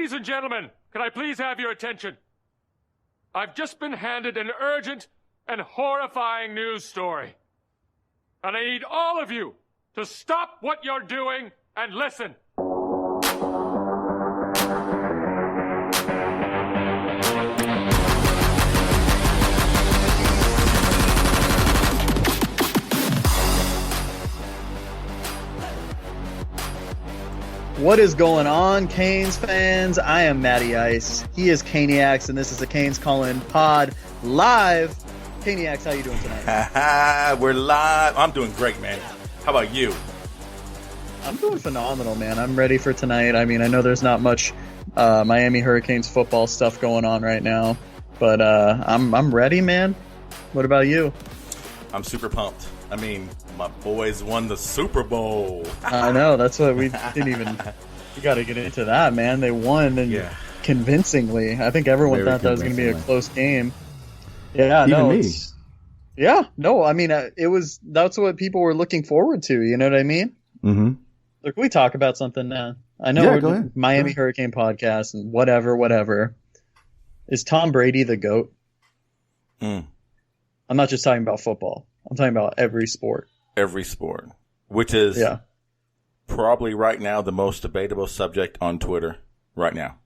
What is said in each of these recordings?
Ladies and gentlemen, can I please have your attention? I've just been handed an urgent and horrifying news story. And I need all of you to stop what you're doing and listen. What is going on, Canes fans? I am Matty Ice. He is Caniacs, and this is the Canes Call-In Pod live. Caniacs, how you doing tonight? We're live. I'm doing great, man. How about you? I'm doing phenomenal, man. I'm ready for tonight. I mean, I know there's not much Miami Hurricanes football stuff going on right now, but I'm ready, man. What about you? I'm super pumped. I mean, my boys won the Super Bowl. I know. That's what we didn't even. You got to get into that, man. They won and convincingly. I think everyone thought that was going to be a close game. Yeah, even no. Me. Yeah, no. I mean, it was. That's what people were looking forward to. You know what I mean? Mm-hmm. Look, we talk about something now. I know Yeah, we're the Miami Hurricane podcast and whatever. Is Tom Brady the GOAT? I'm not just talking about football. I'm talking about every sport. Every sport, which is probably right now the most debatable subject on Twitter right now.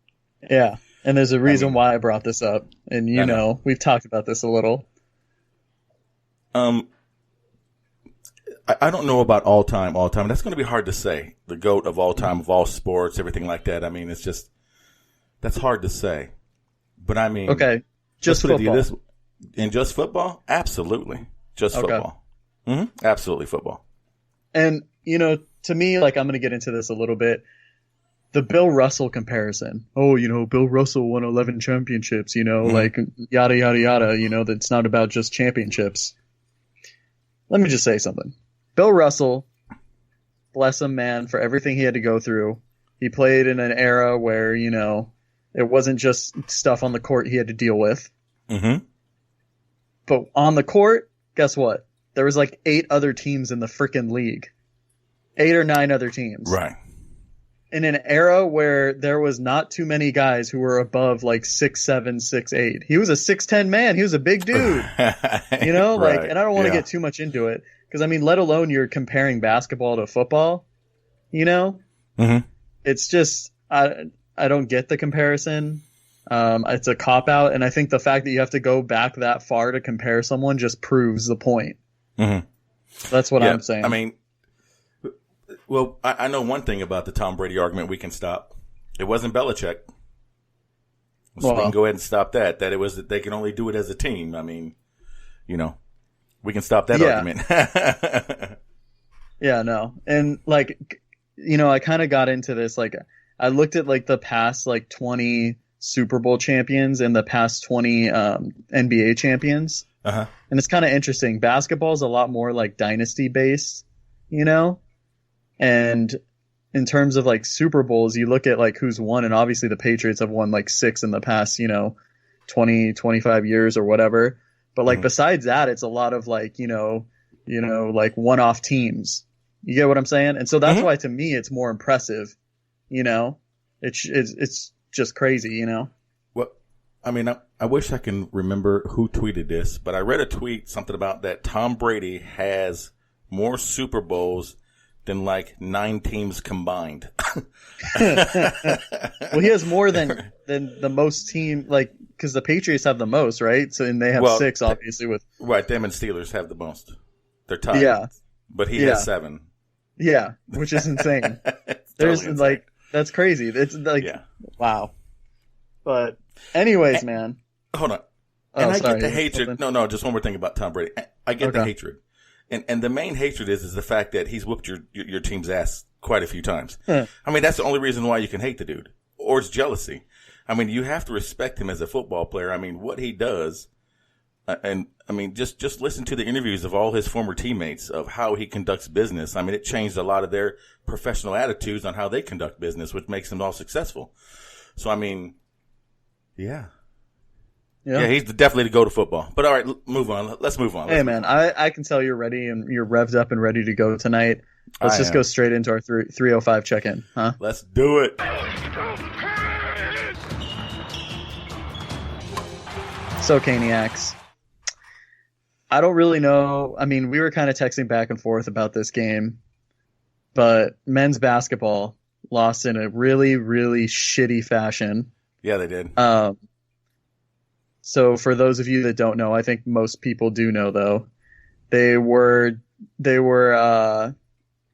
Yeah, and there's a reason why I brought this up, and you know, we've talked about this a little. I don't know about all time. That's going to be hard to say. The GOAT of all time, of all sports, everything like that. I mean, it's just, that's hard to say. But I mean, okay, just football. In just football? Absolutely. Just football. Mm-hmm. Absolutely football. And, you know, to me, like, I'm going to get into this a little bit. The Bill Russell comparison. Oh, you know, Bill Russell won 11 championships, you know, like, yada, yada, yada. You know, that's not about just championships. Let me just say something. Bill Russell, bless him, man, for everything he had to go through. He played in an era where, you know, it wasn't just stuff on the court he had to deal with. Mm-hmm. But on the court, guess what? There was like 8 other teams in the freaking league. 8 or 9 other teams. Right. In an era where there was not too many guys who were above like 6'7", 6'8". He was a 6'10" man. He was a big dude. You know, like, and I don't want to get too much into it because I mean, let alone you're comparing basketball to football. You know, it's just I don't get the comparison. It's a cop-out, and I think the fact that you have to go back that far to compare someone just proves the point. Mm-hmm. That's what I'm saying. I mean, well, I know one thing about the Tom Brady argument we can stop. It wasn't Belichick. So we can go ahead and stop that. That it was that they can only do it as a team. I mean, you know, we can stop that argument. Yeah, no. And, like, you know, I kind of got into this. Like, I looked at, like, the past, like, 20 Super Bowl champions and the past 20 NBA champions. And it's kind of interesting. Basketball is a lot more like dynasty based, you know? And in terms of like Super Bowls, you look at like who's won, and obviously the Patriots have won like 6 in the past, you know, 20, 25 years or whatever. But like besides that, it's a lot of like, you know, like one-off teams. You get what I'm saying? And so that's why to me it's more impressive, you know? It's just crazy, you know? Well, I mean, I wish I can remember who tweeted this, but I read a tweet, something about that Tom Brady has more Super Bowls than like 9 teams combined. Well, he has more than the most team, like, because the Patriots have the most, right? So, and they have 6, obviously. Right, them and Steelers have the most. They're tied. Yeah. But he has 7. Yeah, which is insane. There's insane. Like, that's crazy. It's like, wow. But anyways, man. Hold on. And I get the hatred. No, just one more thing about Tom Brady. I get the hatred. And the main hatred is the fact that he's whooped your team's ass quite a few times. I mean, that's the only reason why you can hate the dude. Or it's jealousy. I mean, you have to respect him as a football player. I mean, what he does, and I mean, just listen to the interviews of all his former teammates of how he conducts business. I mean, it changed a lot of their professional attitudes on how they conduct business, which makes them all successful. So, I mean, yeah, he's definitely the go to football. But all right, move on. Let's move on. Hey, man, I can tell you're ready and you're revved up and ready to go tonight. Let's just go straight into our 305 check-in, huh? Let's do it. So, Caniacs, I don't really know. I mean, we were kind of texting back and forth about this game, but men's basketball lost in a really, really shitty fashion. Yeah, they did. So for those of you that don't know, I think most people do know though, they were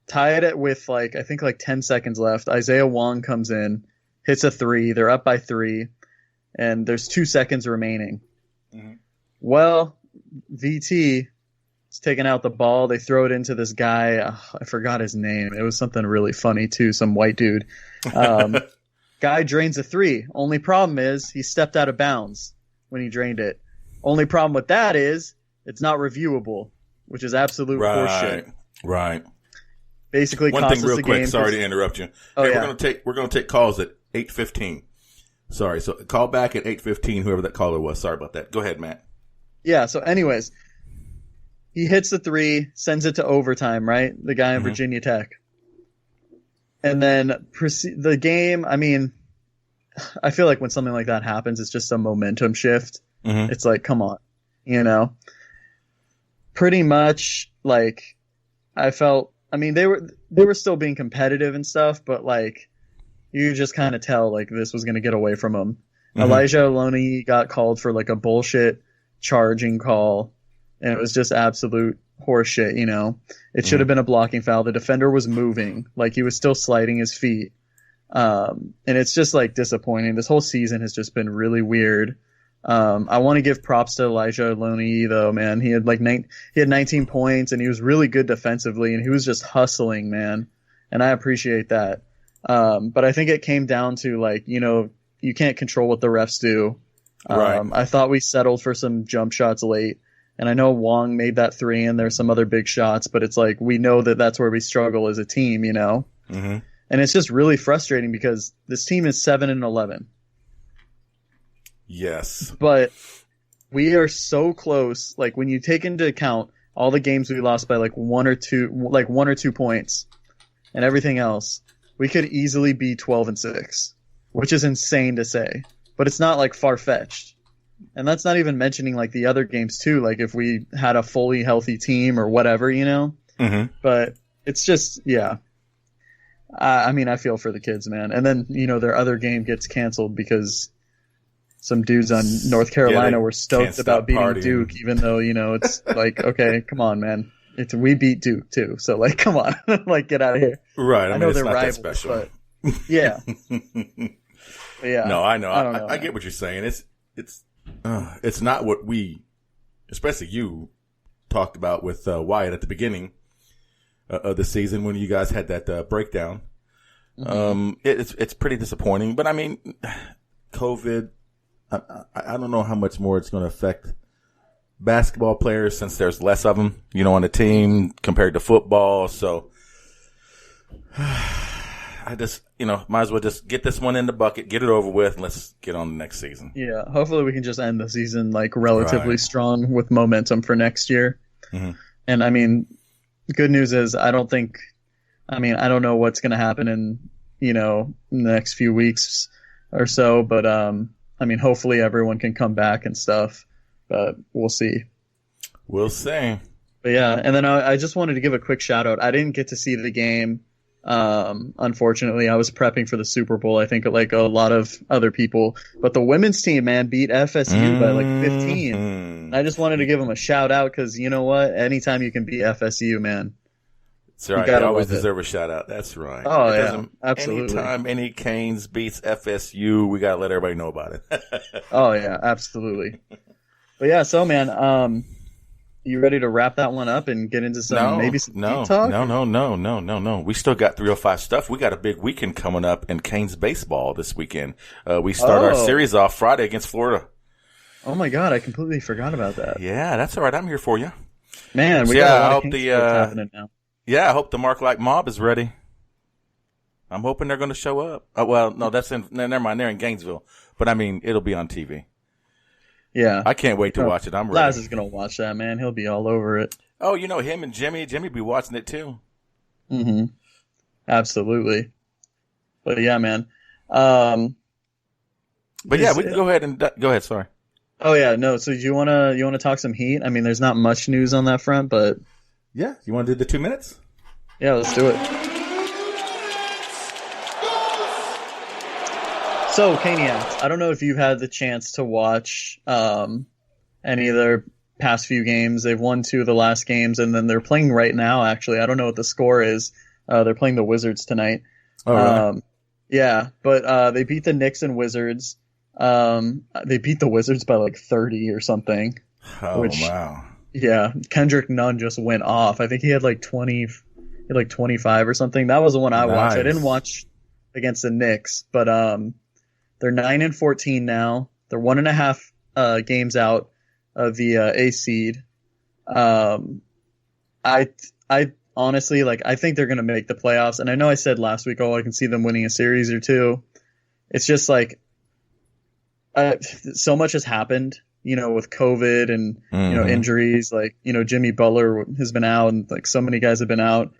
tied it with I think 10 seconds left. Isaiah Wong comes in, hits a three. They're up by 3, and there's 2 seconds remaining. Mm-hmm. Well, VT is taking out the ball. They throw it into this guy. I forgot his name. It was something really funny too. Some white dude. Guy drains a 3. Only problem is he stepped out of bounds when he drained it. Only problem with that is it's not reviewable, which is absolute horseshit. Right. Basically, one thing real quick. Sorry to interrupt you. Oh, hey, yeah. We're gonna take calls at 8:15. Sorry, so call back at 8:15. Whoever that caller was. Sorry about that. Go ahead, Matt. Yeah. So, anyways, he hits the 3, sends it to overtime. Right, the guy in Virginia Tech, and then the game. I mean, I feel like when something like that happens, it's just a momentum shift. Mm-hmm. It's like, come on, Pretty much, I felt. I mean, they were still being competitive and stuff, but you just kind of tell this was going to get away from them. Mm-hmm. Elijah Oloni got called for a bullshit charging call, and it was just absolute horseshit. It should have been a blocking foul. The defender was moving, he was still sliding his feet, and it's just disappointing. This whole season has just been really weird. I want to give props to Elijah Oloni though, man. He had he had 19 points and he was really good defensively and he was just hustling, man. And I appreciate that. But I think it came down to you can't control what the refs do. Right. I thought we settled for some jump shots late, and I know Wong made that 3 and there's some other big shots, but it's we know that's where we struggle as a team, Mm-hmm. And it's just really frustrating because this team is 7-11. Yes. But we are so close. When you take into account all the games we lost by 1 or 2 points and everything else, we could easily be 12-6, which is insane to say, but it's not far-fetched. And that's not even mentioning the other games too. If we had a fully healthy team or whatever, Mm-hmm. But it's just, yeah. I mean, I feel for the kids, man. And then, their other game gets canceled because some dudes on North Carolina were stoked about beating partying. Duke, even though, it's okay, come on, man. We beat Duke too. So come on, get out of here. Right. I know they're rivals, but yeah. Yeah. No, I know. I get what you're saying. It's not what we, especially you, talked about with Wyatt at the beginning of the season when you guys had that breakdown. Mm-hmm. It's pretty disappointing, but I mean, COVID. I don't know how much more it's going to affect basketball players since there's less of them, on the team compared to football. So I just, might as well just get this one in the bucket, get it over with, and let's get on the next season. Yeah. Hopefully we can just end the season relatively strong with momentum for next year. Mm-hmm. And I mean, the good news is I don't know what's going to happen in, the next few weeks or so, but, hopefully everyone can come back and stuff, but we'll see. We'll see. But yeah, and then I just wanted to give a quick shout out. I didn't get to see the game. Unfortunately, I was prepping for the Super Bowl. I think a lot of other people, but the women's team, man, beat FSU by 15. I just wanted to give them a shout out because you know what? Anytime you can beat FSU, man. That's right. They always deserve a shout out. That's right. Oh, yeah. Absolutely. Anytime any Canes beats FSU, we got to let everybody know about it. Oh, yeah. Absolutely. But yeah, so, man, you ready to wrap that one up and get into some talk? No. We still got 305 stuff. We got a big weekend coming up in Canes baseball this weekend. We start our series off Friday against Florida. Oh, my God. I completely forgot about that. Yeah, that's all right. I'm here for you. Man, we got a lot of Canes happening now. Yeah, I hope the Mark Like Mob is ready. I'm hoping they're going to show up. Oh, well, no, never mind. They're in Gainesville. But, I mean, it'll be on TV. Yeah. I can't wait to watch it. I'm ready. Laz is going to watch that, man. He'll be all over it. Oh, him and Jimmy. Jimmy be watching it, too. Mm-hmm. Absolutely. But, yeah, man. But yeah, we can go ahead and go ahead. Sorry. Oh yeah, no. So you wanna talk some Heat? I mean, there's not much news on that front, but yeah, you want to do the 2 minutes? Yeah, let's do it. So Caniacs, I don't know if you've had the chance to watch any of their past few games. They've won 2 of the last games, and then they're playing right now. Actually, I don't know what the score is. They're playing the Wizards tonight. Oh, really? Yeah, but they beat the Knicks and Wizards. They beat the Wizards by like 30 or something. Oh, wow. Yeah, Kendrick Nunn just went off. I think he had like 25 or something. That was the one I watched. I didn't watch against the Knicks, but they're 9-14 now. They're 1.5 games out of the A seed. I honestly, like, I think they're going to make the playoffs. And I know I said last week, I can see them winning a series or 2. It's just like, so much has happened, with COVID and, injuries. Like, Jimmy Butler has been out and like so many guys have been out.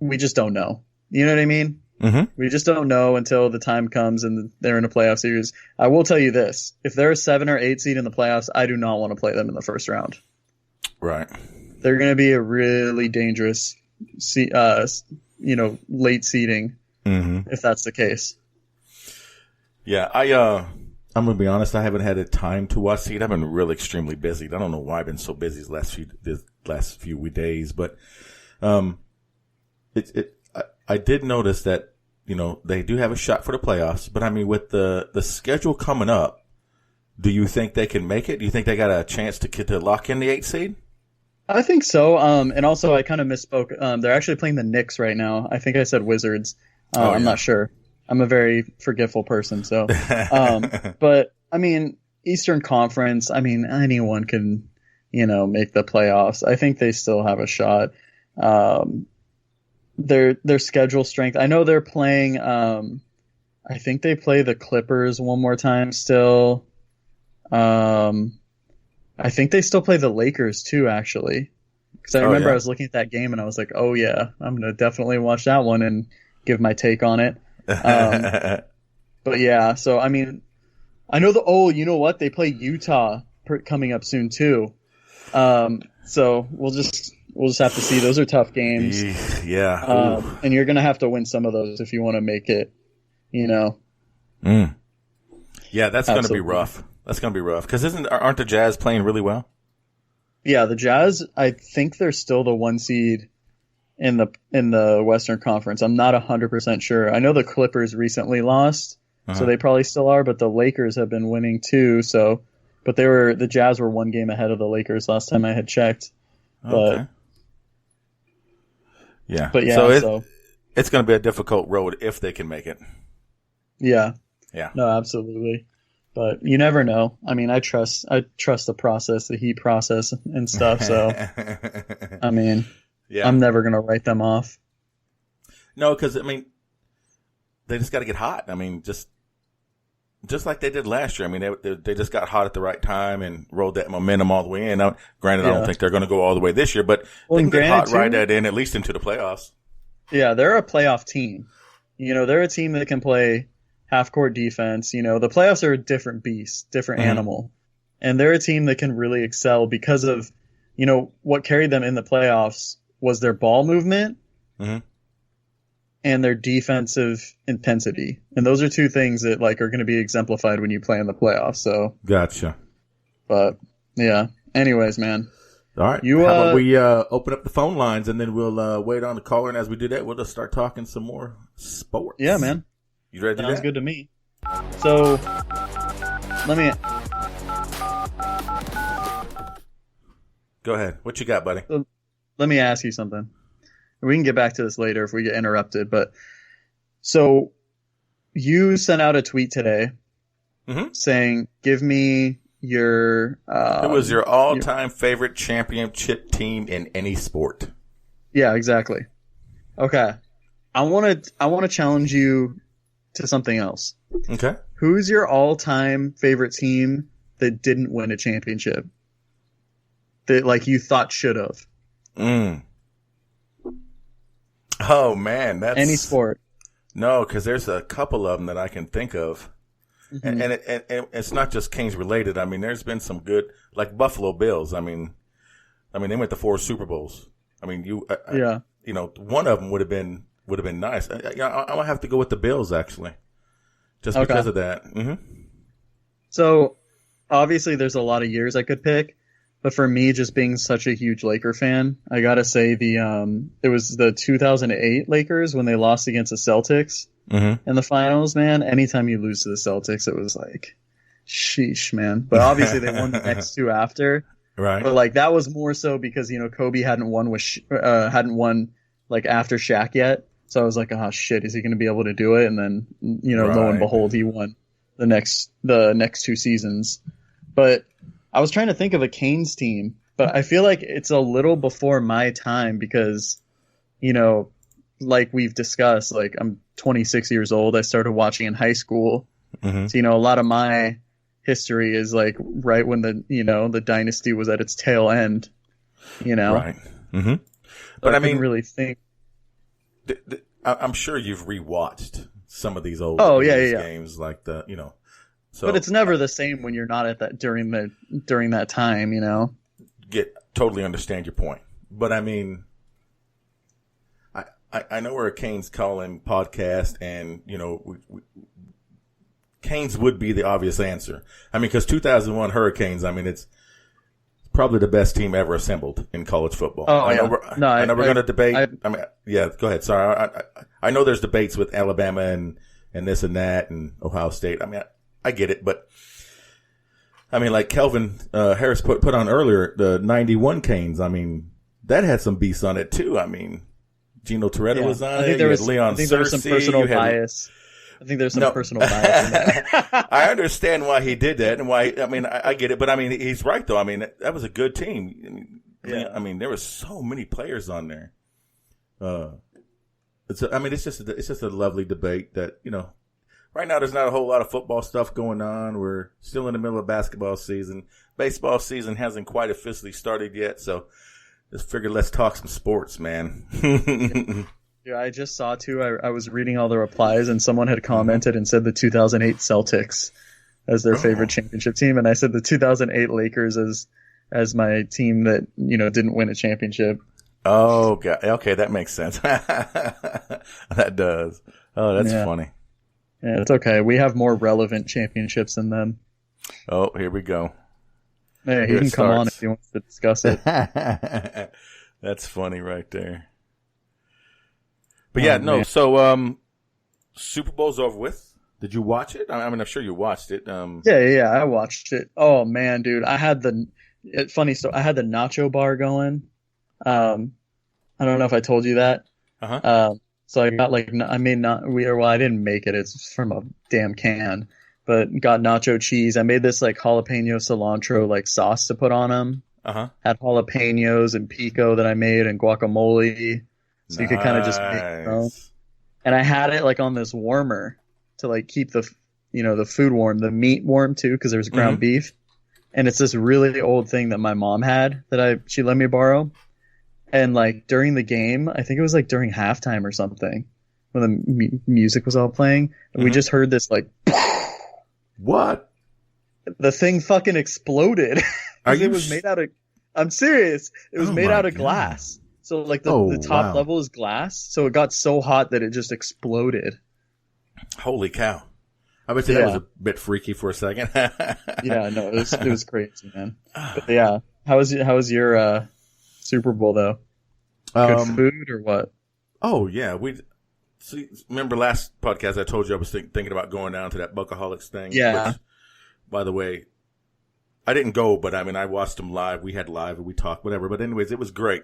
We just don't know. You know what I mean? Mm-hmm. We just don't know until the time comes and they're in a playoff series. I will tell you this. If they're a 7 or 8 seed in the playoffs, I do not want to play them in the first round. Right. They're going to be a really dangerous, late seeding if that's the case. Yeah, I'm gonna be honest. I haven't had the time to watch Heat. I've been really extremely busy. I don't know why I've been so busy these last few days, but I did notice that they do have a shot for the playoffs. But I mean, with the schedule coming up, do you think they can make it? Do you think they got a chance to lock in the 8 seed? I think so. And also, I kind of misspoke. They're actually playing the Knicks right now. I think I said Wizards. I'm not sure. I'm a very forgetful person, so. But I mean, Eastern Conference. I mean, anyone can, make the playoffs. I think they still have a shot. Their schedule strength. I know they're playing. I think they play the Clippers one more time still. I think they still play the Lakers too, actually. Because I remember I was looking at that game and I was like, oh yeah, I'm gonna definitely watch that one and give my take on it. But yeah, so I mean, I know you know what? They play Utah coming up soon too. So we'll just have to see. Those are tough games. Yeah. And you're gonna have to win some of those if you want to make it. Yeah, that's gonna be rough. That's gonna be rough because aren't the Jazz playing really well? Yeah, the Jazz. I think they're still the 1 seed in the Western Conference. I'm not 100% sure. I know the Clippers recently lost, so they probably still are, but the Lakers have been winning too. So, but the Jazz were 1 game ahead of the Lakers last time I had checked. Okay. But yeah, so it's going to be a difficult road if they can make it. Yeah. Yeah. No, absolutely. But you never know. I mean, I trust the process, the Heat process and stuff. So, I mean. Yeah. I'm never going to write them off. No, because, I mean, they just got to get hot. I mean, just like they did last year. I mean, they just got hot at the right time and rode that momentum all the way in. Now, granted, I don't think they're going to go all the way this year, but they can get hot, ride that in, at least into the playoffs. Yeah, they're a playoff team. They're a team that can play half-court defense. The playoffs are a different beast, different animal. And they're a team that can really excel because of, what carried them in the playoffs was their ball movement and their defensive intensity. And those are 2 things that are going to be exemplified when you play in the playoffs. So gotcha. But yeah. Anyways, man. All right. How about we open up the phone lines and then we'll wait on the caller, and as we do that, we'll just start talking some more sports. Yeah, man. You ready to do that? Sounds good to me. So go ahead. What you got, buddy? Let me ask you something. We can get back to this later if we get interrupted. But so you sent out a tweet today saying, give me your... it was your all-time favorite championship team in any sport. Yeah, exactly. Okay. I want to challenge you to something else. Okay. Who's your all-time favorite team that didn't win a championship? That you thought should have? Oh man, that's any sport. No, because there's a couple of them that I can think of. And it's not just Canes related. I mean, there's been some good, like Buffalo Bills. I mean, they went to 4 Super Bowls. I mean, one of them would have been nice. I'm gonna have to go with the Bills actually, just because of that. Mm-hmm. So obviously, there's a lot of years I could pick, but for me, just being such a huge Laker fan, I gotta say it was the 2008 Lakers when they lost against the Celtics in the finals. Man, anytime you lose to the Celtics, it was like, sheesh, man. But obviously, they won the next 2 after. Right. But like that was more so because Kobe hadn't won like after Shaq yet. So I was like, oh shit, is he going to be able to do it? And then lo and behold, he won the next 2 seasons. But I was trying to think of a Canes team, but I feel like it's a little before my time because like we've discussed, like I'm 26 years old. I started watching in high school. Mm-hmm. So a lot of my history is like right when the dynasty was at its tail end, Right. Mm-hmm. But I mean, really think. I'm sure you've rewatched some of these old games, like So, but it's never the same when you're not at that during that time, Totally understand your point, but I mean, I know we're a Canes calling podcast, and Canes would be the obvious answer. I mean, because 2001 Hurricanes, I mean, it's probably the best team ever assembled in college football. Oh, I know we're going to debate. Go ahead. Sorry. I know there's debates with Alabama and this and that and Ohio State. I mean, I get it, but I mean, like Kelvin Harris put on earlier, the 91 Canes. I mean, that had some beasts on it too. I mean, Gino Toretta was on it. You had Leon Searcy. There was some personal bias. I think there's some personal bias in that. I understand why he did that and why, I mean, I get it, but I mean, he's right though. I mean, that was a good team. I mean, there were so many players on there. It's just a lovely debate that, right now there's not a whole lot of football stuff going on. We're still in the middle of basketball season. Baseball season hasn't quite officially started yet. So just figured let's talk some sports, man. Yeah, I just saw too. I was reading all the replies, and someone had commented and said the 2008 Celtics as their favorite championship team, and I said the 2008 Lakers as my team that didn't win a championship. Oh, God. Okay, that makes sense. That does. Oh, that's funny. Yeah, it's okay. We have more relevant championships than them. Oh, here we go. Hey, he can come on if he wants to discuss it. That's funny right there. But yeah, so Super Bowl's over with. Did you watch it? I mean, I'm sure you watched it. Yeah, I watched it. Oh man, dude, I had the nacho bar going. I don't know if I told you that. So I got I didn't make it. It's from a damn can, but got nacho cheese. I made this like jalapeno cilantro like sauce to put on them. Had jalapenos and pico that I made and guacamole. So you could kind of just make it, and I had it like on this warmer to like keep the food warm, the meat warm too, because there's ground beef, and it's this really old thing that my mom had that she let me borrow, and like during the game, I think it was like during halftime or something, when the music was all playing, and we just heard this like, what? The thing fucking exploded. It was made out of. I'm serious. It was made out of glass. So like the top level is glass, so it got so hot that it just exploded. Holy cow! I bet you that was a bit freaky for a second. Yeah, no, it was crazy, man. But yeah, how was your Super Bowl though? Good food or what? Oh yeah, remember last podcast I told you I was thinking about going down to that Buckaholics thing. Yeah. Which, by the way, I didn't go, but I mean I watched them live. We had live and we talked, whatever. But anyways, it was great.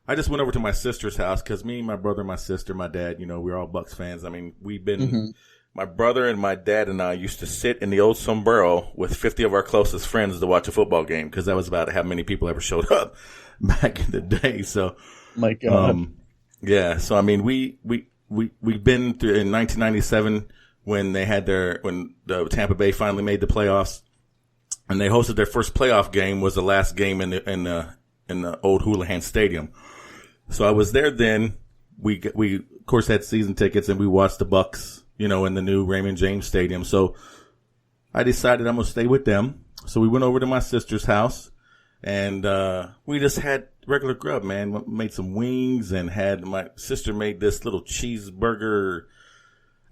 I just went over to my sister's house because me, my brother, my sister, my dad, we're all Bucks fans. I mean, we've been, my brother and my dad and I used to sit in the old sombrero with 50 of our closest friends to watch a football game because that was about how many people ever showed up back in the day. So, my God. Yeah. So, I mean, we've been through in 1997 when when the Tampa Bay finally made the playoffs and they hosted their first playoff game was the last game in the old Houlihan Stadium. So I was there then. We of course had season tickets and we watched the Bucks, in the new Raymond James Stadium. So I decided I'm going to stay with them. So we went over to my sister's house, and we just had regular grub, man. Made some wings, and my sister made this little cheeseburger,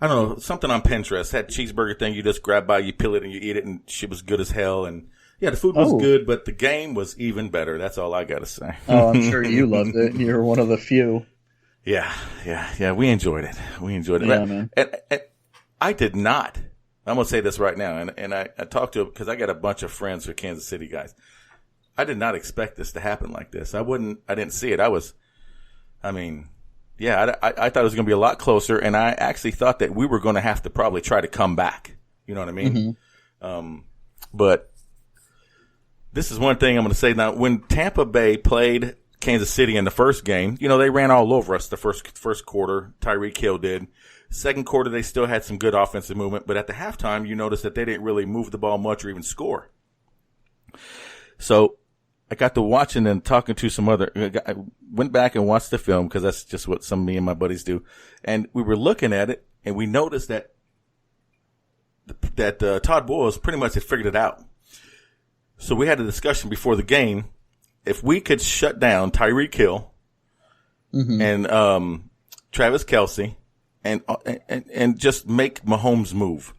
I don't know, something on Pinterest. Had cheeseburger thing you just grab by, you peel it, and you eat it, and she was good as hell. And yeah, the food was good, but the game was even better. That's all I got to say. Oh, I'm sure you loved it. You're one of the few. Yeah. We enjoyed it. Yeah, man. And I did not. I'm going to say this right now. And I talked to, because I got a bunch of friends who are Kansas City guys. I did not expect this to happen like this. I didn't see it. I thought it was going to be a lot closer. And I actually thought that we were going to have to probably try to come back. You know what I mean? Mm-hmm. But this is one thing I'm going to say now. When Tampa Bay played Kansas City in the first game, they ran all over us the first quarter. Tyreek Hill did. Second quarter, they still had some good offensive movement, but at the halftime, you noticed that they didn't really move the ball much or even score. So I got to watching and talking to some I went back and watched the film because that's just what me and my buddies do. And we were looking at it, and we noticed that Todd Bowles pretty much had figured it out. So we had a discussion before the game. If we could shut down Tyreek Hill and Travis Kelce and just make Mahomes move,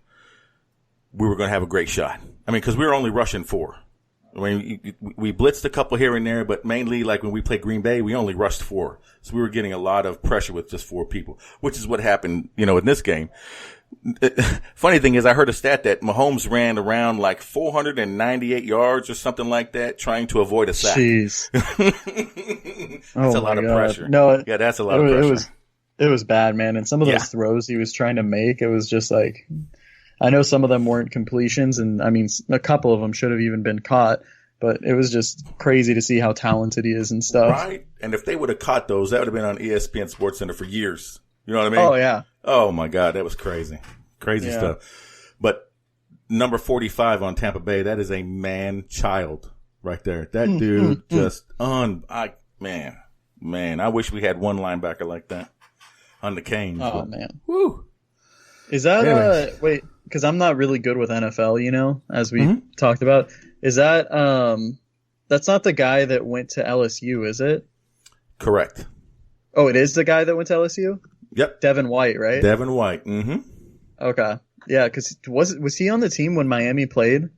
we were going to have a great shot. I mean, because we were only rushing 4. I mean, we blitzed a couple here and there, but mainly like when we played Green Bay, we only rushed 4. So we were getting a lot of pressure with just 4 people, which is what happened, in this game. Funny thing is, I heard a stat that Mahomes ran around like 498 yards or something like that, trying to avoid a sack. Jeez. That's a lot of pressure. No, that's a lot of pressure. It was bad, man. And some of those throws he was trying to make, it was just like, I know some of them weren't completions, and I mean, a couple of them should have even been caught, but it was just crazy to see how talented he is and stuff. Right. And if they would have caught those, that would have been on ESPN SportsCenter for years. You know what I mean? Oh, yeah. Oh, my God. That was crazy. Crazy stuff. But number 45 on Tampa Bay, that is a man-child right there. That dude just man, I wish we had one linebacker like that on the Canes. Oh, man. Woo. Is that, wait, because I'm not really good with NFL, as we talked about. Is that, that's not the guy that went to LSU, is it? Correct. Oh, it is the guy that went to LSU? Yep. Devin White, right? Devin White. Mm-hmm. Okay. Yeah, because was he on the team when Miami played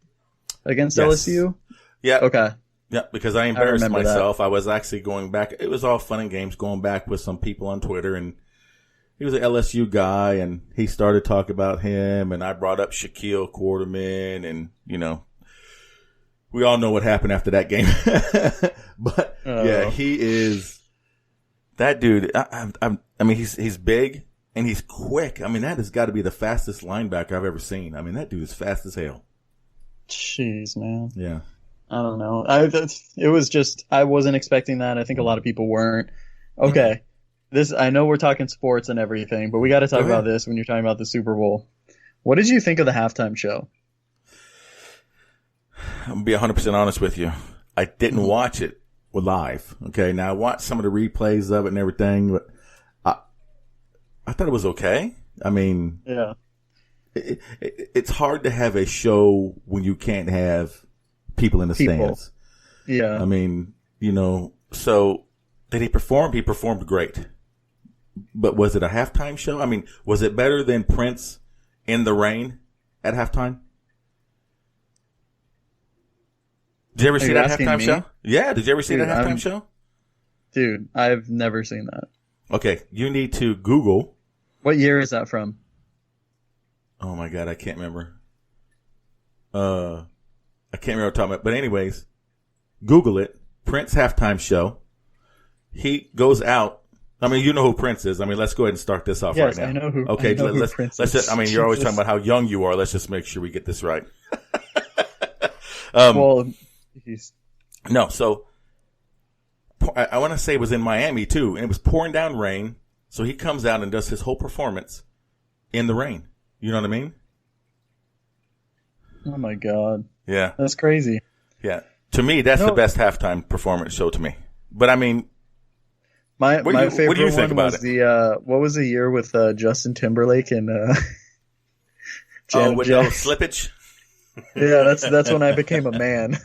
against LSU? Yeah. Okay. Yeah, because I embarrassed myself. I was actually going back. It was all fun and games going back with some people on Twitter, and he was an LSU guy, and he started talking about him, and I brought up Shaquille Quarterman, and, we all know what happened after that game. But, yeah, he is – that dude, I mean, he's big, and he's quick. I mean, that has got to be the fastest linebacker I've ever seen. I mean, that dude is fast as hell. Jeez, man. Yeah. I don't know. It was just – I wasn't expecting that. I think a lot of people weren't. Okay. I know we're talking sports and everything, but we got to talk about this when you're talking about the Super Bowl. What did you think of the halftime show? I'm going to be 100% honest with you. I didn't watch it live. Okay. Now I watched some of the replays of it and everything, but I thought it was okay. I mean, yeah, it's hard to have a show when you can't have people in the stands. Yeah. I mean, so did he perform? He performed great. But was it a halftime show? I mean, was it better than Prince in the Rain at halftime? Did you ever see that halftime show? Yeah, did you ever see that halftime show? Dude, I've never seen that. Okay, you need to Google. What year is that from? Oh my God, I can't remember. I can't remember what I'm talking about. But anyways, Google it. Prince halftime show. He goes out. I mean, you know who Prince is. I mean, let's go ahead and start this off right now. Yes, I know who. Okay, who Prince is. Just, I mean, you're always talking about how young you are. Let's just make sure we get this right. No, so I want to say it was in Miami too, and it was pouring down rain. So he comes out and does his whole performance in the rain. You know what I mean? Oh my God. Yeah. That's crazy. Yeah. To me, that's the best halftime performance show to me. But I mean, my favorite what do you think one about was what was the year with Justin Timberlake and with no slippage? Yeah, that's when I became a man.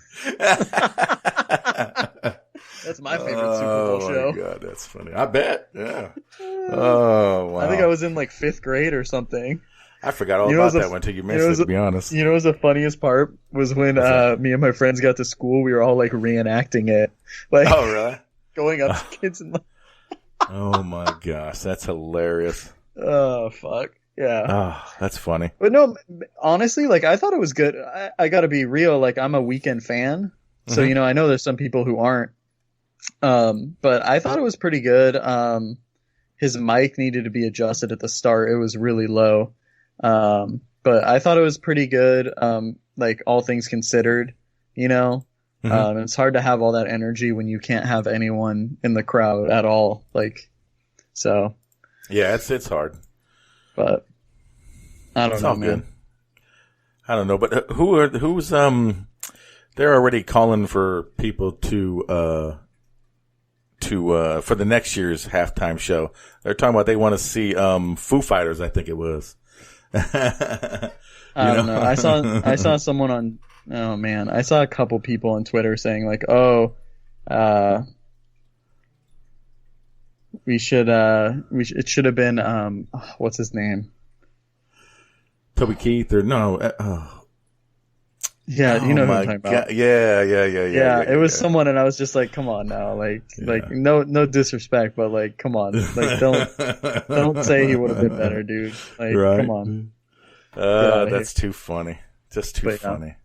That's my favorite Super Bowl show. Oh my God, that's funny. I bet. Yeah. Oh wow. I think I was in like 5th grade or something. I forgot all about that one until you mentioned it, to be honest. You know what was the funniest part? Was when me and my friends got to school, we were all like reenacting it. Like, oh, really? Going up to kids and oh my gosh, that's hilarious. Oh, fuck. Yeah. Oh, that's funny. But no, honestly, like, I thought it was good. I gotta be real, like, I'm a Weekend fan. So, you know, I know there's some people who aren't. But I thought it was pretty good. His mic needed to be adjusted at the start. It was really low. But I thought it was pretty good. Like, all things considered, you know. It's hard to have all that energy when you can't have anyone in the crowd at all. Like, so. Yeah, it's hard. But I don't know, man. Good. I don't know, but who's they're already calling for people to for the next year's halftime show. They're talking about they want to see Foo Fighters, I think it was. I don't know. I saw someone on. Oh man, I saw a couple people on Twitter saying like, "Oh, it should have been what's his name? Toby Keith or no? Yeah, you know who I'm talking about. Yeah. It was someone, and I was just like, "Come on now, like no disrespect, but like, come on, like don't say he would have been better, dude. Like, right. Come on." That's too funny. Just too funny.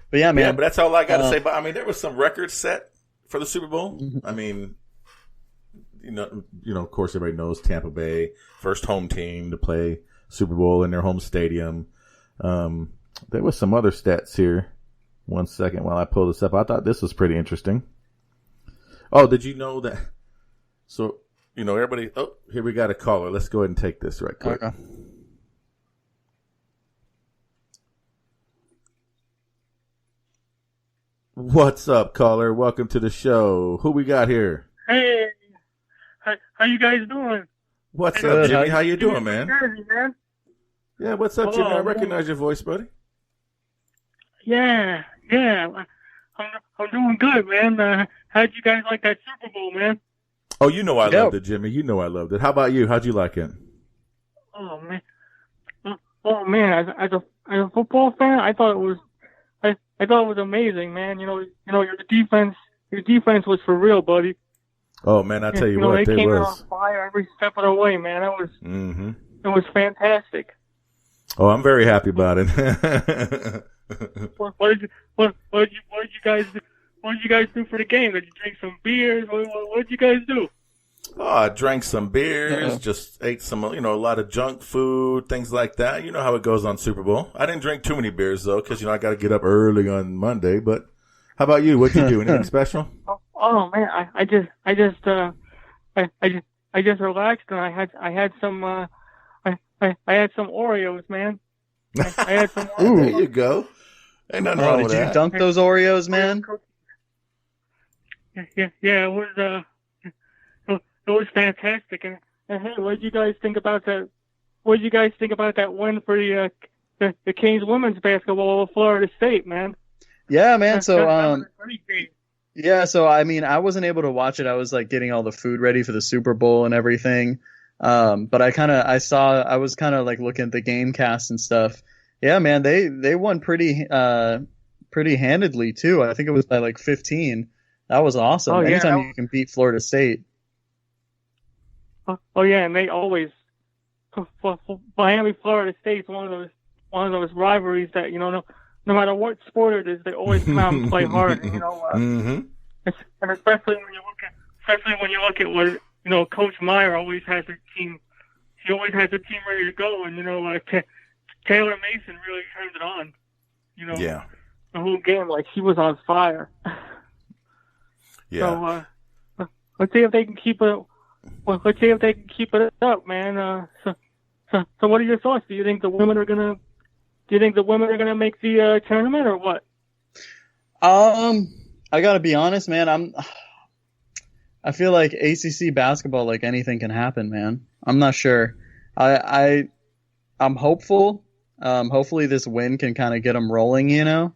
But yeah, man. Yeah, but that's all I got to say. But I mean, there was some records set for the Super Bowl. I mean, you know, of course, everybody knows Tampa Bay, first home team to play Super Bowl in their home stadium. There was some other stats here. 1 second while I pull this up. I thought this was pretty interesting. Oh, did you know that? So, you know, everybody. Oh, here we got a caller. Let's go ahead and take this right quick. Okay. What's up, caller? Welcome to the show. Who we got here? Hey, how you guys doing? What's up, Jimmy? How you doing, man? Jersey, man? Yeah, what's up, Jimmy? I recognize your voice, buddy. Yeah. I'm doing good, man. How'd you guys like that Super Bowl, man? Oh, you know I loved it, Jimmy. You know I loved it. How about you? How'd you like it? Oh man. As a football fan, I thought it was amazing, man. You know, your defense was for real, buddy. Oh man, I tell you what, they came was on fire every step of the way, man. It was fantastic. Oh, I'm very happy about it. What did you guys do for the game? Did you drink some beers? What did you guys do? Oh, I drank some beers, just ate some, a lot of junk food, things like that. You know how it goes on Super Bowl. I didn't drink too many beers though, because I got to get up early on Monday. But how about you? What'd you do? Anything special? Oh man, I just relaxed and I had some Oreos, man. I had some Oreos. Ooh, there you go. Ain't nothing wrong with that. Did you dunk those Oreos, man? Yeah, it was fantastic. And hey, what did you guys think about that? What did you guys think about that win for the Kings women's basketball over Florida State, man? Yeah, man. So yeah, so I mean, I wasn't able to watch it. I was like getting all the food ready for the Super Bowl and everything. But I was kind of like looking at the game cast and stuff. Yeah, man, they won pretty handedly too. I think it was by like 15. That was awesome. Oh, Anytime you can beat Florida State. Oh yeah, and they always Miami, Florida State's one of those rivalries that no matter what sport it is, they always come out and play hard. And, and especially when you look at what Coach Meyer always has a team. He always has a team ready to go, and Taylor Mason really turned it on. Yeah. The whole game, like he was on fire. Yeah. So let's see if they can keep it. Well, let's see if they can keep it up, man. So what are your thoughts? Do you think the women are gonna make the tournament or what? I gotta be honest, man. I feel like ACC basketball, like anything can happen, man. I'm not sure. I'm hopeful. Hopefully this win can kind of get them rolling, you know.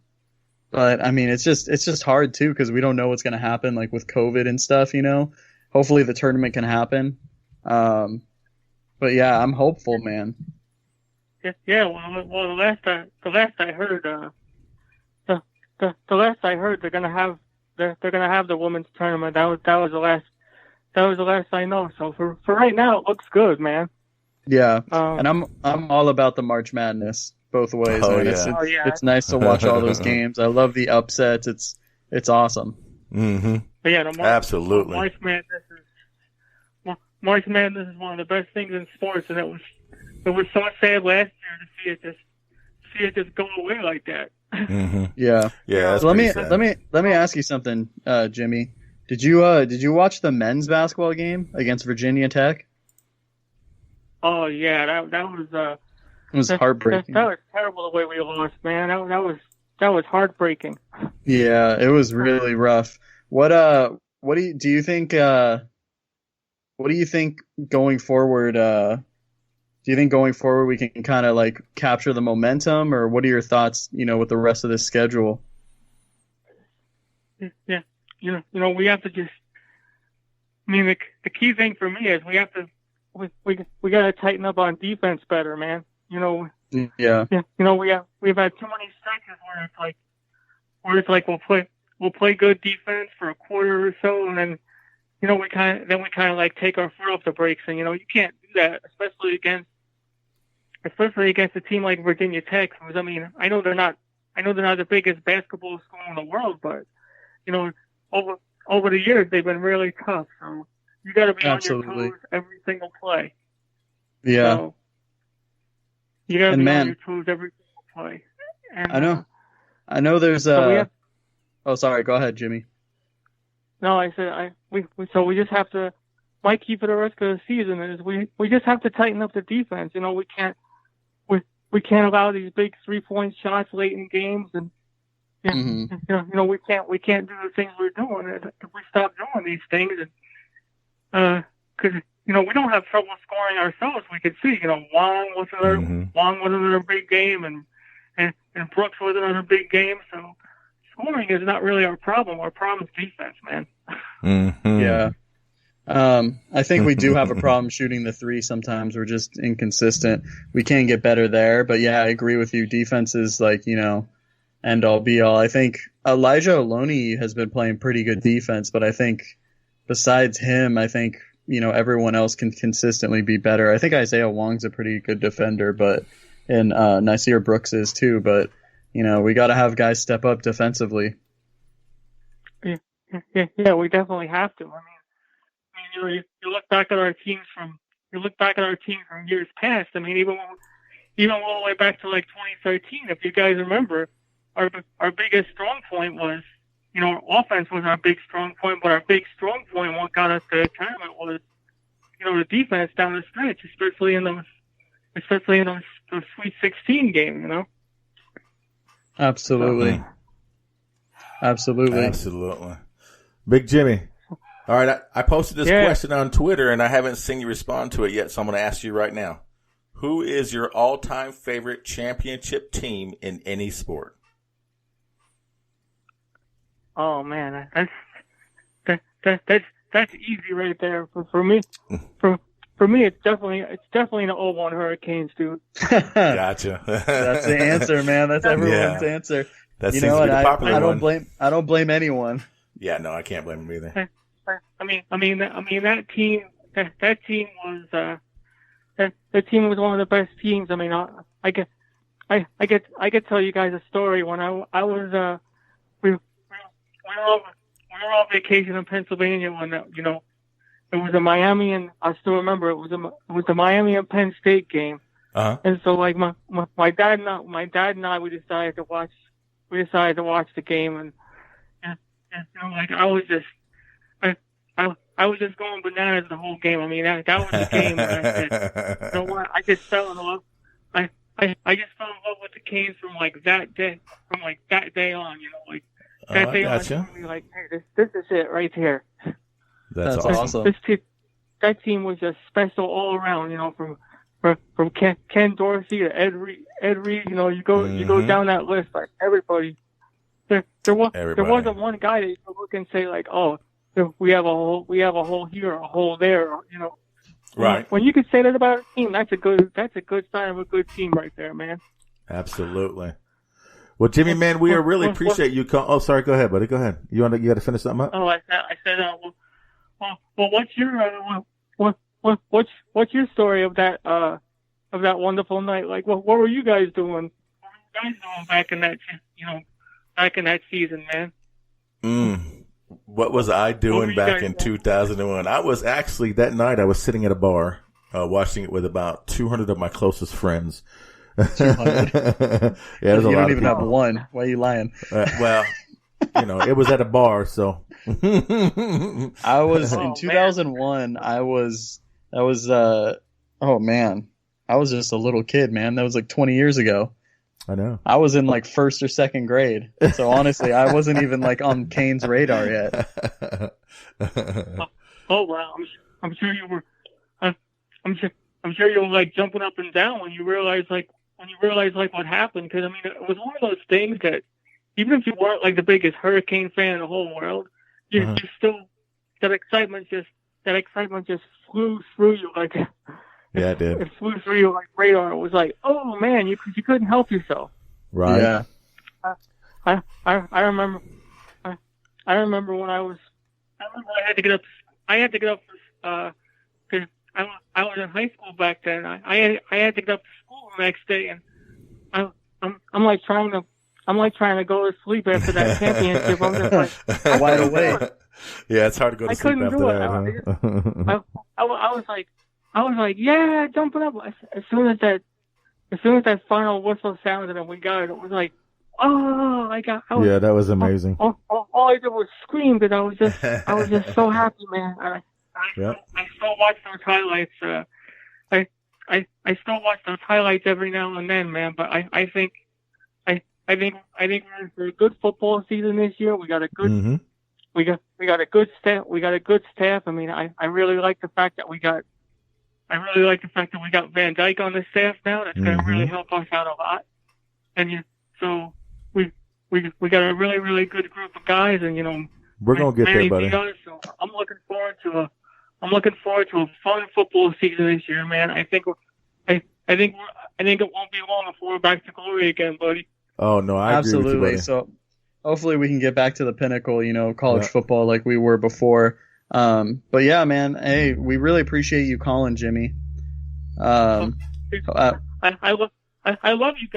But I mean, it's just hard too because we don't know what's going to happen, like with COVID and stuff, you know. Hopefully the tournament can happen. But yeah, I'm hopeful, man. Yeah. Well, the last I heard, the last I heard, they're gonna have the women's tournament. That was the last I know. So for right now, it looks good, man. Yeah, and I'm all about the March Madness both ways. Oh, man. yeah. It's nice to watch all those games. I love the upsets. It's awesome. Mm-hmm. But yeah, absolutely. March Madness is one of the best things in sports, and it was so sad last year to see it just go away like that. Mm-hmm. Yeah. That's so let me ask you something, Jimmy. Did you watch the men's basketball game against Virginia Tech? Oh yeah, that was heartbreaking. That was terrible the way we lost, man. That was heartbreaking. Yeah, it was really rough. What do you think? What do you think going forward? Do you think going forward we can kind of like capture the momentum, or what are your thoughts? You know, with the rest of this schedule. Yeah, you know, we have to just. I mean, the key thing for me is we got to tighten up on defense better, man. You know. Yeah. You know, we've had too many stretches where it's like we'll play good defense for a quarter or so, and then you know we kind of like take our foot off the brakes, and you know you can't do that, especially against a team like Virginia Tech. Because, I mean, I know they're not the biggest basketball school in the world, but you know over the years they've been really tough. So you got to be on your toes every single play. Yeah. So, you got to be on your toes every single play. And, I know there's Oh, sorry. Go ahead, Jimmy. No, I said we just have to. My key for the rest of the season is we just have to tighten up the defense. You know, we can't allow these big 3-point shots late in games, and you know we can't do the things we're doing if we stop doing these things. And because you know we don't have trouble scoring ourselves. We can see, you know, Wong was another big game, and Brooks was another big game. So scoring is not really our problem. Our problem is defense, man. Mm-hmm. Yeah. I think we do have a problem shooting the three sometimes. We're just inconsistent. We can get better there, but yeah, I agree with you. Defense is like, you know, end all be all. I think Elijah Oloni has been playing pretty good defense, but I think besides him, I think, you know, everyone else can consistently be better. I think Isaiah Wong's a pretty good defender, and Nasir Brooks is too, but you know, we got to have guys step up defensively. Yeah, we definitely have to. I mean, you look back at our teams from years past. I mean, even all the way back to like 2013, if you guys remember, our biggest strong point was, you know, offense was our big strong point, but our big strong point, what got us to the tournament was, you know, the defense down the stretch, especially in those Sweet 16 games, you know. Absolutely. Big Jimmy. All right, I posted this question on Twitter, and I haven't seen you respond to it yet, so I'm going to ask you right now. Who is your all-time favorite championship team in any sport? Oh man, that's easy right there. For me, it's definitely the 01 Hurricanes, dude. Gotcha. That's the answer, man. That's everyone's answer. That seems to be the popular one. I don't blame anyone. Yeah, no, I can't blame them either. I mean that team was one of the best teams. I mean, I could tell you guys a story. When I was we were on vacation in Pennsylvania when you know it was a Miami, and I still remember it was the Miami and Penn State game. Uh-huh. And so like my dad and I we decided to watch the game, and you know, like I was just going bananas the whole game. I mean, that was the game where I said, you know what? I just fell in love. I just fell in love with the Canes from that day on. You know, like that day on. Like, hey, this is it right here. That's awesome. That team was just special all around. You know, from from Ken Dorsey to Ed Reed, you go down that list, like everybody. There wasn't one guy that you could look and say like, oh, we have a hole here, a hole there, Right. When you can say that about a team, that's a good sign of a good team right there, man. Absolutely. Well, Jimmy, man, we really appreciate you. Oh, sorry. Go ahead, buddy. Go ahead. You got to finish something up? Oh, I said, what's your story of that wonderful night? Like, what were you guys doing? What were you guys doing back in that season, man? What was I doing back in 2001? I was actually, that night I was sitting at a bar, watching it with about 200 of my closest friends. 200. Yeah, you don't even have one. Why are you lying? Well, it was at a bar, so. I was in 2001. I was just a little kid, man. That was like 20 years ago. I know. I was in like first or second grade. So honestly, I wasn't even like on Kane's radar yet. Oh wow. I'm sure you were, I'm sure you were like jumping up and down when you realized what happened. Cause I mean, it was one of those things that even if you weren't like the biggest Hurricane fan in the whole world, you still, that excitement just flew through you like, yeah, it did. It flew through you like radar. It was like, oh man, you couldn't help yourself. Right. Yeah. I remember when I had to get up. I had to get up because I was in high school back then. I had to get up to school the next day, and I'm like trying to go to sleep after that championship. I'm just like wide awake. Yeah, it's hard to go to sleep after that. I was like, yeah, jumping up. As soon as that final whistle sounded and we got it, it was like, oh, yeah, that was amazing. All I did was scream because I was just so happy, man. I still watch those highlights. I still watch those highlights every now and then, man. But I think we're in for a good football season this year. We got a good we got a good staff. We got a good staff. I mean, I really like the fact that we got Van Dyke on the staff now. That's going to really help us out a lot. And so we got a really, really good group of guys, and we're going to get there, buddy. So I'm looking forward to a fun football season this year, man. I think it won't be long before we're back to glory again, buddy. Oh no, I agree with you, buddy. So hopefully we can get back to the pinnacle, college football like we were before. But yeah, man, hey, we really appreciate you calling, Jimmy. I love you guys. I love you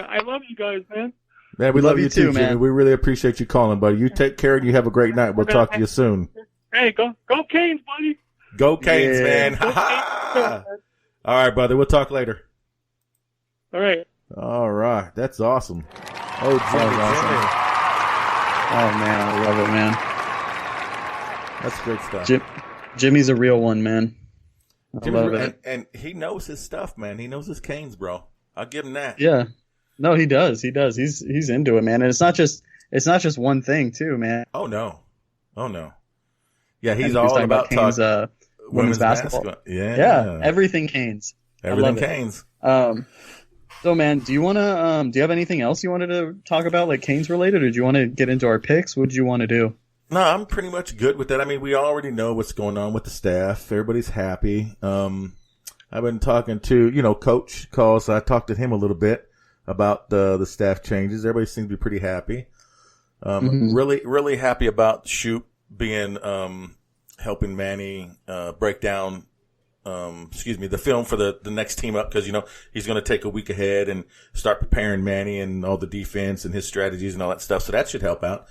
guys, man. Man, we love you too, Jimmy. Man. We really appreciate you calling, buddy. You take care and you have a great night. We'll talk to you soon. Hey, go Canes, buddy. Go Canes, man. All right, brother. We'll talk later. All right. All right. That's awesome. Oh, Jimmy. Awesome. Oh man, I love it, man. That's great stuff. Jimmy's a real one, man. I love it. And he knows his stuff, man. He knows his Canes, bro. I'll give him that. Yeah. No, he does. He does. He's into it, man. And it's not just one thing, too, man. Oh no. Yeah, he's all about Canes, women's basketball. Yeah. Everything Canes. Everything Canes. So, man, do you have anything else you wanted to talk about, like Canes related, or do you want to get into our picks? What do you want to do? No, I'm pretty much good with that. I mean, we already know what's going on with the staff. Everybody's happy. I've been talking to, Coach calls. I talked to him a little bit about the staff changes. Everybody seems to be pretty happy. Really, really happy about Shoop being, helping Manny, break down, the film for the next team up. Cause, he's going to take a week ahead and start preparing Manny and all the defense and his strategies and all that stuff. So that should help out.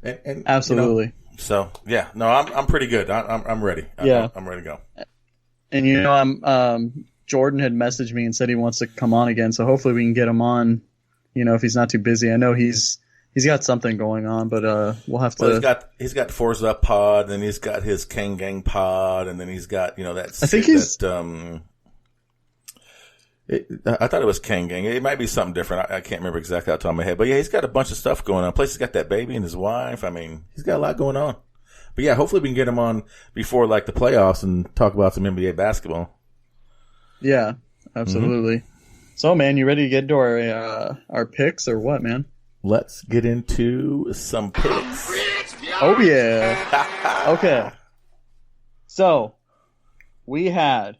And absolutely. So yeah, no, I'm pretty good. I'm ready. I'm ready to go. And Jordan had messaged me and said he wants to come on again. So hopefully we can get him on. If he's not too busy. I know he's got something going on, but we'll have to. Well, he's got Forza Pod, and he's got his King Gang Pod, and then he's got that. I think he's. I thought it was King Gang. It might be something different. I can't remember exactly off the top of my head. But yeah, he's got a bunch of stuff going on. Plus, he's got that baby and his wife. I mean, he's got a lot going on. But yeah, hopefully we can get him on before the playoffs and talk about some NBA basketball. Yeah. Absolutely. So, man, you ready to get into our picks or what, man? Let's get into some picks. Oh, yeah. Okay. So, we had,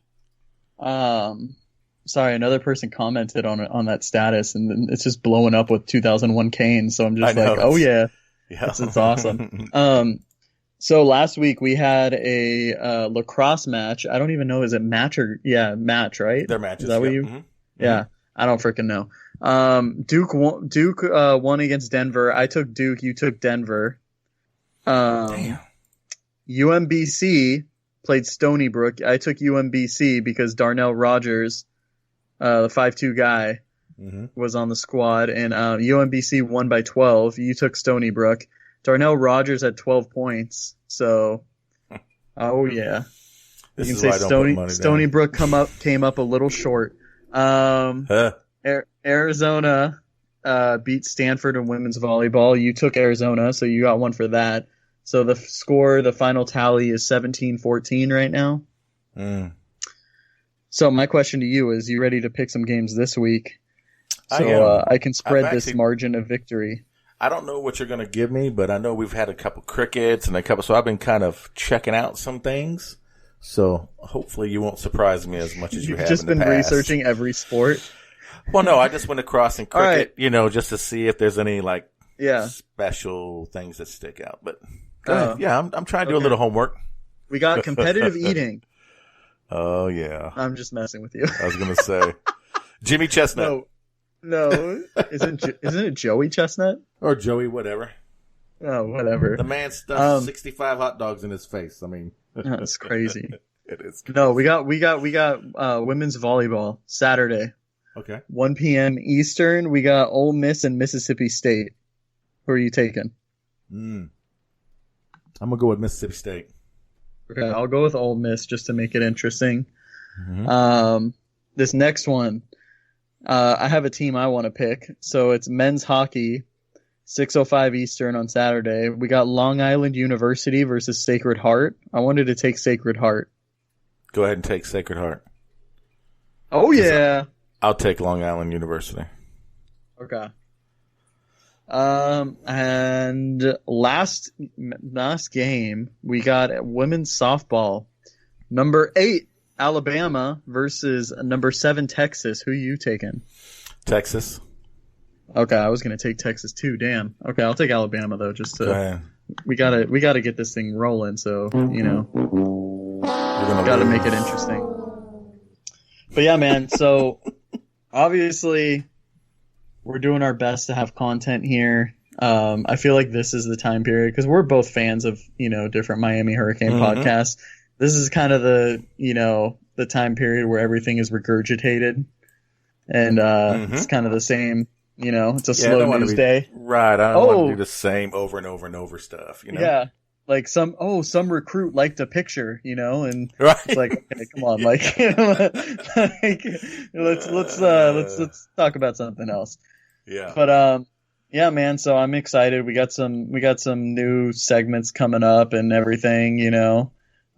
another person commented on that status, and it's just blowing up with 2001 Kane. So I'm just like, oh yeah. It's awesome. So last week we had a lacrosse match. I don't even know, is it match or match, right? They're matches. Is that what you? Yeah, I don't freaking know. Duke won against Denver. I took Duke. You took Denver. Damn. UMBC played Stony Brook. I took UMBC because Darnell Rogers, the 5'2" guy, was on the squad, and UMBC won by 12. You took Stony Brook. Darnell Rogers had 12 points. So, oh yeah, you can say Stony Brook came up a little short. Arizona beat Stanford in women's volleyball. You took Arizona, so you got one for that. So the final tally is 17-14 right now. So my question to you is, you ready to pick some games this week? So I can spread this margin of victory. I don't know what you're going to give me, but I know we've had a couple crickets and so I've been kind of checking out some things. So hopefully you won't surprise me as much as you have just in the been past. Researching every sport. Well, no, I just went across in cricket, right. Just to see if there's any special things that stick out. But go ahead. Yeah, I'm trying to do a little homework. We got competitive eating. Oh yeah. I'm just messing with you. I was going to say Jimmy Chestnut. No, isn't it Joey Chestnut? Or Joey, whatever. Oh, whatever. The man stuffed 65 hot dogs in his face. I mean, that's crazy. It is. No, we got women's volleyball Saturday. Okay. 1 p.m. Eastern. We got Ole Miss and Mississippi State. Who are you taking? I'm gonna go with Mississippi State. Okay, I'll go with Ole Miss just to make it interesting. This next one. I have a team I want to pick. So it's men's hockey, 6:05 Eastern on Saturday. We got Long Island University versus Sacred Heart. I wanted to take Sacred Heart. Go ahead and take Sacred Heart. Oh, yeah. I'll take Long Island University. Okay. And last game, we got women's softball. Number 8. Alabama versus number 7 Texas. Who are you taking? Texas. Okay, I was gonna take Texas too. Damn. Okay, I'll take Alabama though. Just to we gotta get this thing rolling. So gotta make it interesting. But yeah, man. So obviously we're doing our best to have content here. I feel like this is the time period because we're both fans of different Miami Hurricane podcasts. This is kind of the time period where everything is regurgitated, and it's kind of the same. It's a slow news day. Right. I don't want to do the same over and over and over stuff. Yeah. Like some recruit liked a picture, and right. It's like, okay, come on, let's talk about something else. Yeah. But yeah, man. So I'm excited. We got some new segments coming up and everything.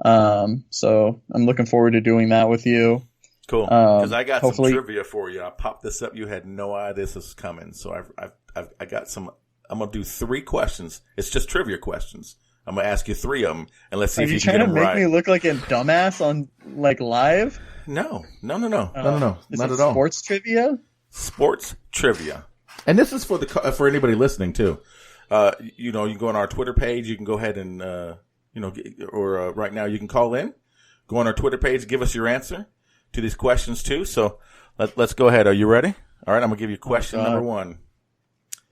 So I'm looking forward to doing that with you. Cool. Because I got some trivia for you. I popped this up. You had no idea this was coming. So I got some. I'm gonna do 3 questions. It's just trivia questions. I'm gonna ask you 3 of them, and let's see if you can get them right. Are you trying to make me look like a dumbass on live? No. Not at all. Sports trivia. Sports trivia. And this is for anybody listening too. You can go on our Twitter page. You can go ahead and right now you can call in. Go on our Twitter page. Give us your answer to these questions too. So let's go ahead. Are you ready? All right. I'm gonna give you question number 1.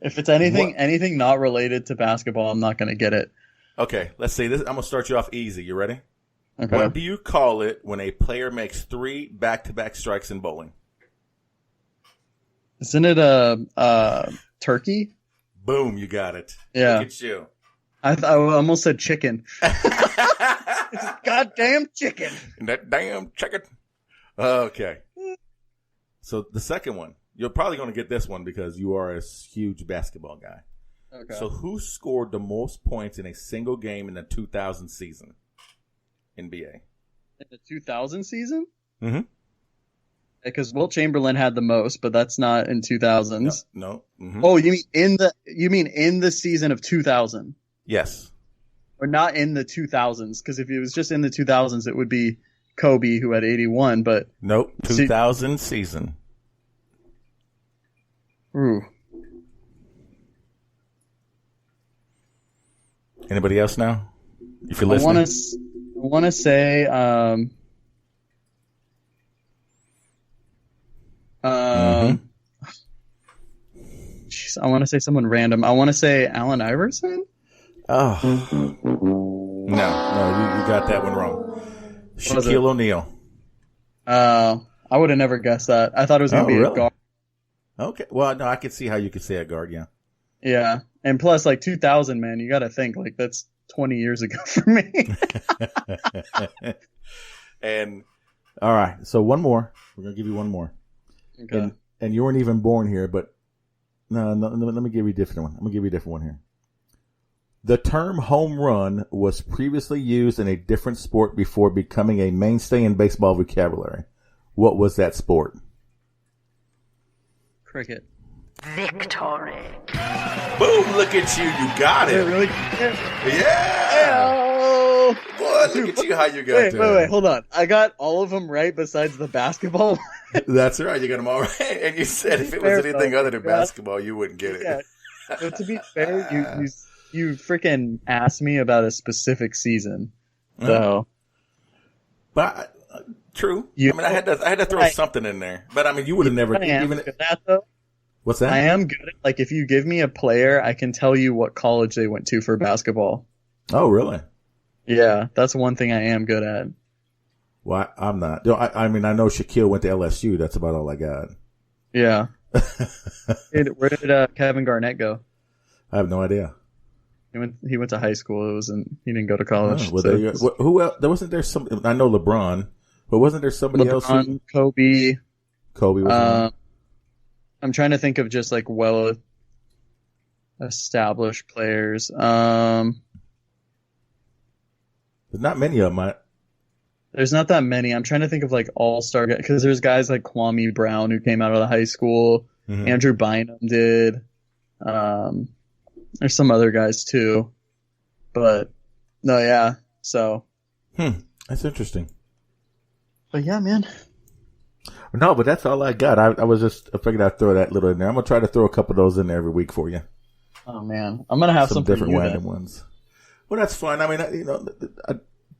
If it's anything not related to basketball, I'm not gonna get it. Okay. Let's see this. I'm gonna start you off easy. You ready? Okay. What do you call it when a player makes 3 back-to-back strikes in bowling? Isn't it a turkey? Boom, you got it. Yeah. Look at you. I almost said chicken. It's a goddamn chicken. That damn chicken. Okay. So the second one, you're probably going to get this one because you are a huge basketball guy. Okay. So who scored the most points in a single game in the 2000 season? NBA. In the 2000 season? Mm-hmm. Because Wilt Chamberlain had the most, but that's not in 2000s. No. Mm-hmm. Oh, you mean in the season of 2000? Yes. Or not in the 2000s? Because if it was just in the 2000s, it would be Kobe who had 81. But nope, 2000 season. Ooh. Anybody else now? If you're listening, I want to say. Jeez, I want to say someone random. I want to say Allen Iverson. Oh, no, you got that one wrong. Shaquille O'Neal. I would have never guessed that. I thought it was going to be really? a guard. Okay, well, no, I could see how you could say a guard, yeah. Yeah, and plus, like 2000, man, you got to think like that's 20 years ago for me. And all right, so one more. We're gonna give you one more. Okay. And you weren't even born here, but no. Let me give you a different one. I'm gonna give you a different one here. The term home run was previously used in a different sport before becoming a mainstay in baseball vocabulary. What was that sport? Cricket. Victory. Boom! Look at you. You got it. Really? Yeah. Oh. Boy, look at you how you got that. Wait, hold on. I got all of them right besides the basketball. That's right. You got them all right. And you said if it was anything other than basketball, you wouldn't get it. Yeah. But to be fair, you freaking asked me about a specific season. So. But true. I mean, I had to throw something in there. But I mean, you would have never even that though. What's that? I am good at, like, if you give me a player, I can tell you what college they went to for basketball. Oh, really? Yeah, that's one thing I am good at. Well, I'm not. I mean, I know Shaquille went to LSU. That's about all I got. Yeah. Where did Kevin Garnett go? I have no idea. He went to high school. He didn't go to college. Oh, well, who else? Wasn't there some? I know LeBron, but wasn't there somebody else? Kobe. Kobe was. I'm trying to think of just like well-established players. There's not many of them. There's not that many. I'm trying to think of like all-star guys because there's guys like Kwame Brown who came out of the high school. Mm-hmm. Andrew Bynum did. There's some other guys too, but no, yeah. So, that's interesting. But yeah, man. No, but that's all I got. I figured I'd throw that little in there. I'm gonna try to throw a couple of those in there every week for you. Oh man, I'm gonna have some different random ones. Well, that's fun. I mean,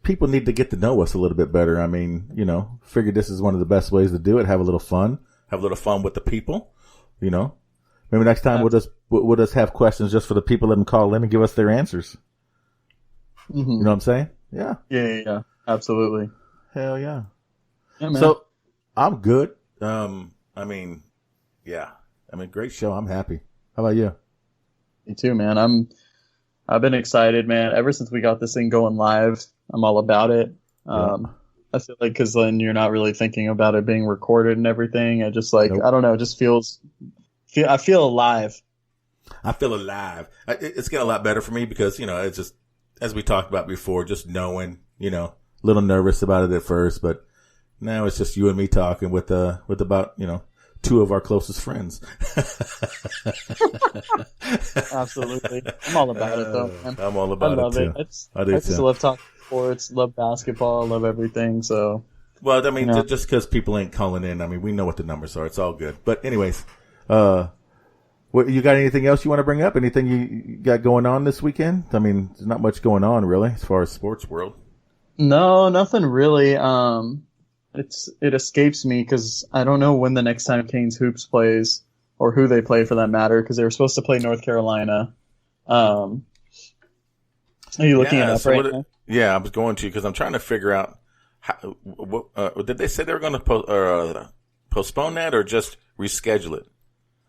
people need to get to know us a little bit better. I mean, figured this is one of the best ways to do it. Have a little fun with the people. Maybe next time we'll just have questions just for the people. Let them call in and give us their answers. Mm-hmm. You know what I'm saying? Yeah. Yeah. Absolutely. Hell yeah. Yeah, man. So I'm good. Great show. I'm happy. How about you? Me too, man. I've been excited, man. Ever since we got this thing going live, I'm all about it. I feel like because then you're not really thinking about it being recorded and everything. I just like, nope. I don't know. It just I feel alive. I feel alive. It's getting a lot better for me because, it's just, as we talked about before, just knowing, a little nervous about it at first, but now it's just you and me talking with about, two of our closest friends. Absolutely. I'm all about it though, man. I'm all about it too. I just love talking sports, love basketball, love everything, so. Well, I mean, just because people ain't calling in, I mean, we know what the numbers are. It's all good. But anyways, you got anything else you want to bring up? Anything you got going on this weekend? I mean, there's not much going on really as far as sports world. No, nothing really. It escapes me because I don't know when the next time Canes Hoops plays or who they play for that matter because they were supposed to play North Carolina. Are you looking it up now? Yeah, I was going to because I'm trying to figure out did they say they were going to postpone that or just reschedule it?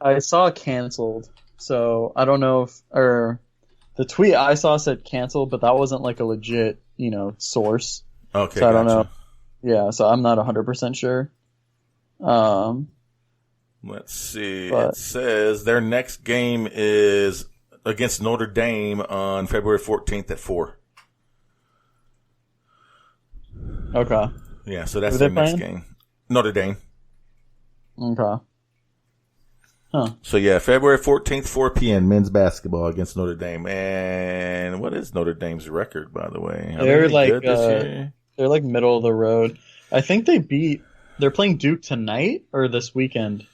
I saw canceled, so I don't know or the tweet I saw said canceled, but that wasn't like a legit, source. Okay, so I don't know. Yeah, so I'm not 100% sure. Let's see. It says their next game is against Notre Dame on February 14th at 4. Okay. Yeah, so that's their next game. Notre Dame. Okay. Huh. So yeah, February 14th, 4 p.m. men's basketball against Notre Dame. And what is Notre Dame's record, by the way? They're like middle of the road. I think they're playing Duke tonight or this weekend.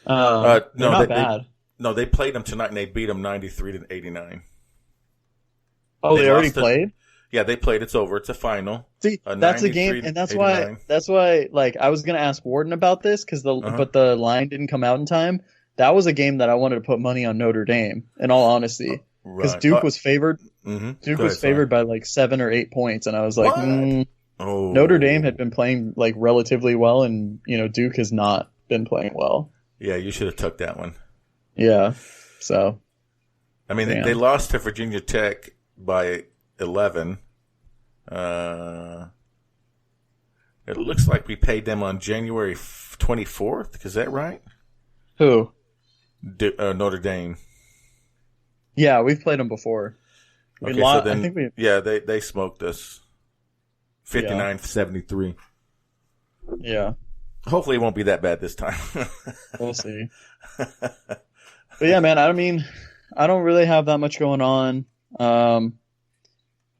They're not bad. They played them tonight and they beat them 93-89. Oh, they already played? Yeah, they played. It's over. It's a final. See, that's a game, and that's why. Like, I was gonna ask Warden about this but the line didn't come out in time. That was a game that I wanted to put money on Notre Dame, in all honesty, because Duke was favored. Mm-hmm. Duke was favored by like 7 or 8 points, and I was like, Notre Dame had been playing like relatively well, and Duke has not been playing well. Yeah, you should have took that one. Yeah, so. I mean, they lost to Virginia Tech by 11. It looks like we paid them on January 24th. Is that right? Who? Notre Dame. Yeah, we've played them before. They smoked us 59-73. Yeah. Hopefully it won't be that bad this time. We'll see. But yeah, man, I don't really have that much going on. Kind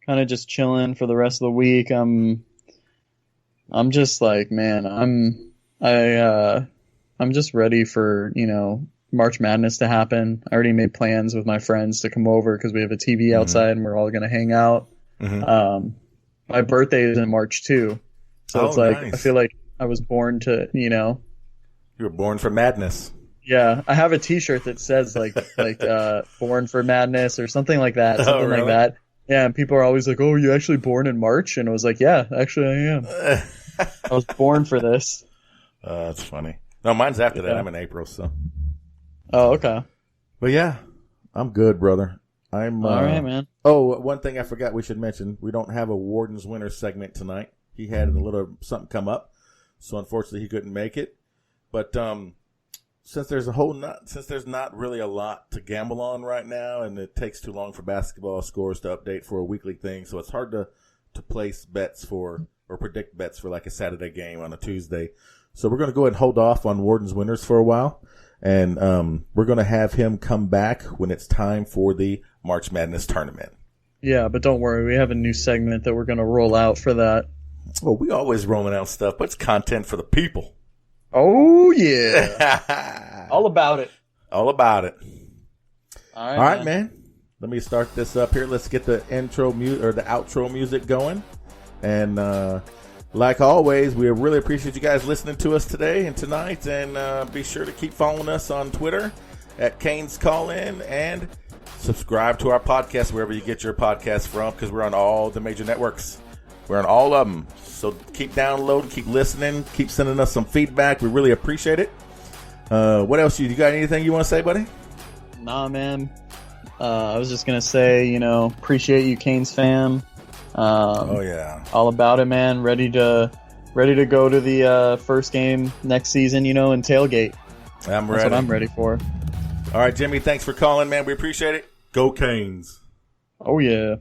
of just chilling for the rest of the week. I'm just like, man, I'm just ready for, March Madness to happen. I already made plans with my friends to come over because we have a TV outside and we're all going to hang out. Mm-hmm. My birthday is in March too. So it's like, nice. I feel like I was born to, You were born for madness. Yeah. I have a t-shirt that says like born for madness or something like that. Something like that. Yeah. And people are always like, oh, you actually born in March? And I was like, yeah, actually I am. I was born for this. That's funny. No, mine's after that. I'm in April, so. Oh, okay. But yeah, I'm good, brother. I'm all right, man. Oh, one thing I forgot we should mention: we don't have a Warden's Winner segment tonight. He had a little something come up, so unfortunately he couldn't make it. But since there's not really a lot to gamble on right now, and it takes too long for basketball scores to update for a weekly thing, so it's hard to place bets or predict bets for like a Saturday game on a Tuesday. So we're going to go ahead and hold off on Warden's Winners for a while. And we're going to have him come back when it's time for the March Madness tournament. Yeah, but don't worry. We have a new segment that we're going to roll out for that. Well, we always rolling out stuff, but it's content for the people. Oh, yeah. All about it. All about it. All right, man. Let me start this up here. Let's get the intro music or the outro music going. And like always, we really appreciate you guys listening to us today and tonight. And be sure to keep following us on Twitter at Canes Call In and subscribe to our podcast wherever you get your podcasts from, because we're on all the major networks. We're on all of them. So keep downloading, keep listening, keep sending us some feedback. We really appreciate it. What else? You got anything you want to say, buddy? Nah, man. I was just going to say, appreciate you, Canes fam. Oh yeah, all about it, man. Ready to go to the first game next season, and tailgate. That's what I'm ready for. All right, Jimmy, thanks for calling, man. We appreciate it. Go Canes. Oh yeah.